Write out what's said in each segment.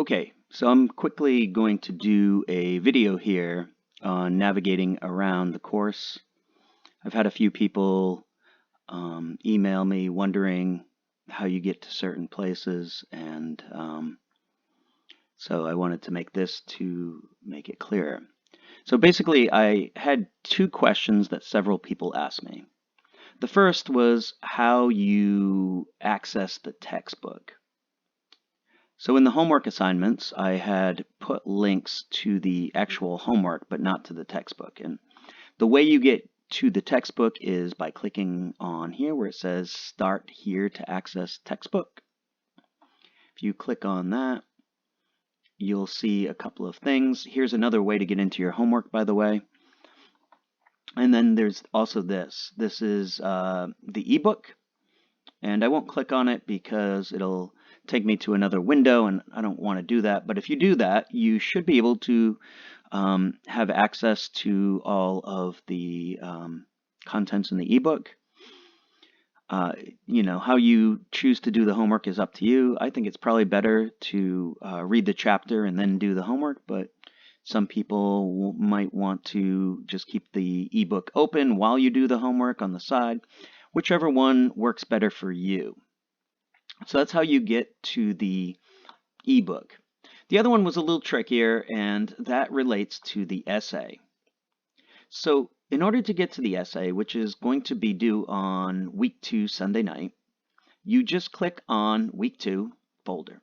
Okay, so I'm quickly going to do a video here on navigating around the course. I've had a few people email me wondering how you get to certain places, and so I wanted to make this to make it clearer. So basically, I had two questions that several people asked me. The first was how you access the textbook. So in the homework assignments, I had put links to the actual homework, but not to the textbook. And the way you get to the textbook is by clicking on here where it says Start Here to access textbook. If you click on that, you'll see a couple of things. Here's another way to get into your homework, by the way. And then there's also this. This is the ebook. And I won't click on it because it'll take me to another window, and I don't want to do that. But if you do that, you should be able to have access to all of the contents in the ebook. How you choose to do the homework is up to you. I think it's probably better to read the chapter and then do the homework, but some people might want to just keep the ebook open while you do the homework on the side. Whichever one works better for you. So that's how you get to the ebook. The other one was a little trickier, and that relates to the essay. So in order to get to the essay, which is going to be due on week 2 Sunday night, you just click on week 2 folder.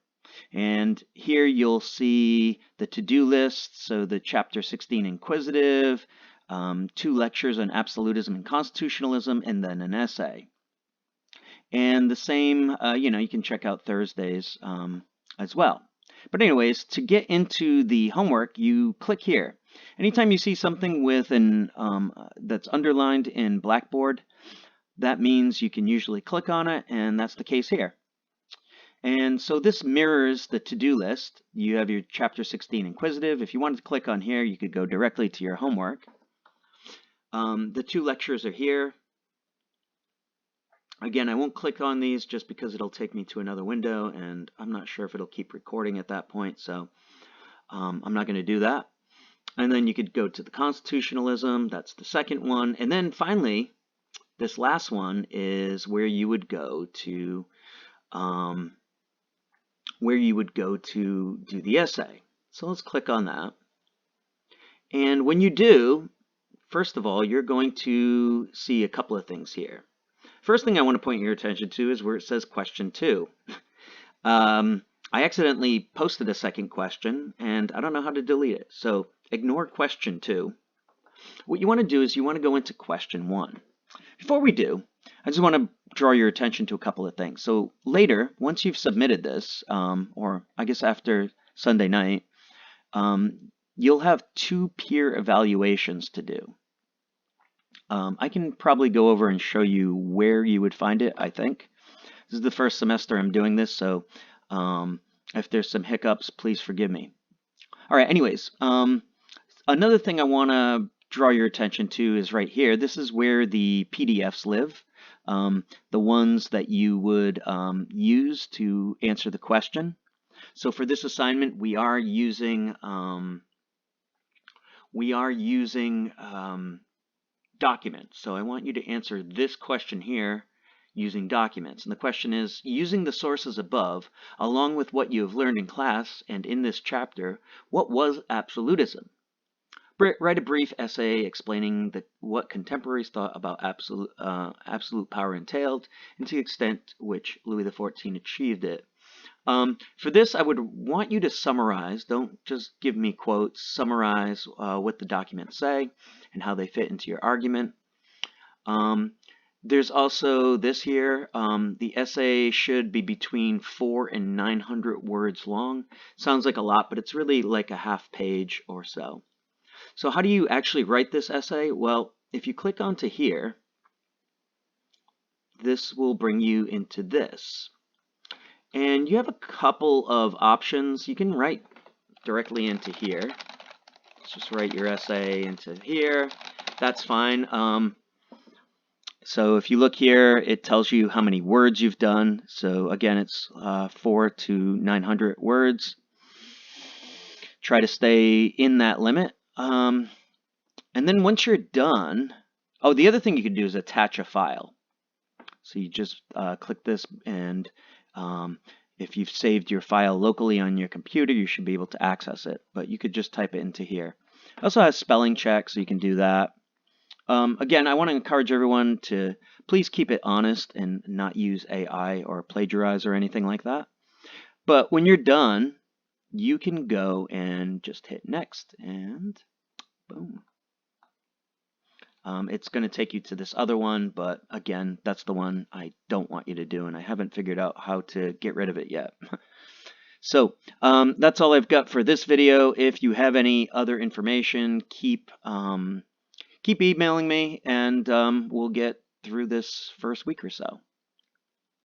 And here you'll see the to-do list, so the chapter 16 inquisitive, 2 lectures on absolutism and constitutionalism, and then an essay. And the same, you can check out Thursdays as well. But anyways, to get into the homework, you click here. Anytime you see something with an that's underlined in Blackboard, that means you can usually click on it, and that's the case here. And so this mirrors the to-do list. You have your chapter 16 inquisitive. If you wanted to click on here, you could go directly to your homework. The 2 lectures are here. Again, I won't click on these just because it'll take me to another window, and I'm not sure if it'll keep recording at that point, so I'm not going to do that. And then you could go to the constitutionalism. That's the second one. And then finally, this last one is where you would go to do the essay. So let's click on that. And when you do, first of all, you're going to see a couple of things here. First thing I want to point your attention to is where it says question 2. I accidentally posted a second question, and I don't know how to delete it. So ignore question 2. What you want to do is you want to go into question 1. Before we do, I just want to draw your attention to a couple of things. So later, once you've submitted this, or I guess after Sunday night, you'll have 2 peer evaluations to do. I can probably go over and show you where you would find it, I think. This is the first semester I'm doing this, so if there's some hiccups, please forgive me. All right, anyways, another thing I want to draw your attention to is right here. This is where the PDFs live, the ones that you would use to answer the question. So for this assignment, we are using documents. So I want you to answer this question here using documents. And the question is, using the sources above, along with what you have learned in class and in this chapter, what was absolutism? Write a brief essay explaining what contemporaries thought about absolute power entailed and to the extent which Louis XIV achieved it. For this, I would want you to summarize. Don't just give me quotes. Summarize what the documents say and how they fit into your argument. There's also this here. The essay should be between 400 and 900 words long. Sounds like a lot, but it's really like a half page or so. So how do you actually write this essay? Well, if you click onto here, this will bring you into this. And you have a couple of options. You can write directly into here. Let's just write your essay into here. That's fine. So if you look here, it tells you how many words you've done. So again, it's 400 to 900 words. try to stay in that limit. And then once you're done, oh, the other thing you could do is attach a file. So you just click this, and if you've saved your file locally on your computer, you should be able to access it. But you could just type it into here. It also has spelling check, so you can do that. Again, I want to encourage everyone to please keep it honest and not use AI or plagiarize or anything like that. But when you're done, you can go and just hit next, and boom. It's going to take you to this other one, but again, that's the one I don't want you to do, and I haven't figured out how to get rid of it yet. So that's all I've got for this video. If you have any other information, keep emailing me, and we'll get through this first week or so.